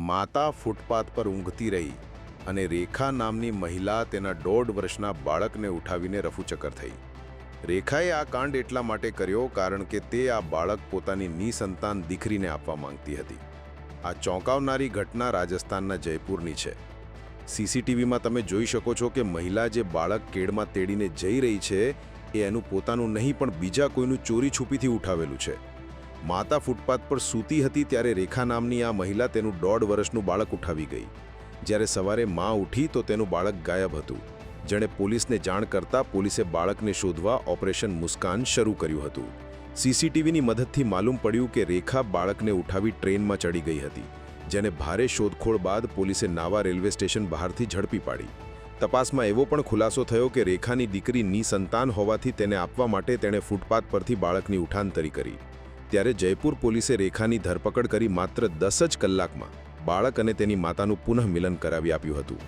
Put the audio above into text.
માતા ફૂટપાથ પર ઊંઘતી રહી અને રેખા નામની મહિલા તેના 1.5 વર્ષના બાળકને ઉઠાવીને રફુચક્કર થઈ. રેખાએ આ કાંડ એટલા માટે કર્યો કારણ કે તે આ બાળક પોતાની નિસંતાન દીકરીને આપવા માંગતી હતી. આ ચોંકાવનારી ઘટના રાજસ્થાનના જયપુરની છે. સીસીટીવીમાં તમે જોઈ શકો છો કે મહિલા જે બાળક કેડમાં તેડીને જઈ રહી છે એ એનું પોતાનું નહીં પણ બીજા કોઈનું ચોરી છુપીથી ઉઠાવેલું છે. માતા ફૂટપાથ પર સૂતી હતી ત્યારે રેખા નામની આ મહિલા તેનું 1.5 વર્ષનું બાળક ઉઠાવી ગઈ. જ્યારે સવારે માં ઉઠી તો તેનું બાળક ગાયબ હતું. જેણે પોલીસને જાણ કરતાં પોલીસે બાળકને શોધવા ઓપરેશન મુસ્કાન શરૂ કર્યું હતું. સીસીટીવીની મદદથી માલુમ પડ્યું કે રેખા બાળકને ઉઠાવી ટ્રેનમાં ચડી ગઈ હતી, જેને ભારે શોધખોળ બાદ પોલીસે નાવા રેલવે સ્ટેશન બહારથી ઝડપી પાડી. તપાસમાં એવો પણ ખુલાસો થયો કે રેખાની દીકરી નિસંતાન હોવાથી તેને આપવા માટે તેણે ફૂટપાથ પરથી બાળકની ઉઠાંતરી કરી. ત્યારે જયપુર પોલીસે રેખાની ધરપકડ કરી માત્ર 10 જ કલાકમાં બાળક અને તેની માતાનું પુનઃ મિલન કરાવી આપ્યું હતું.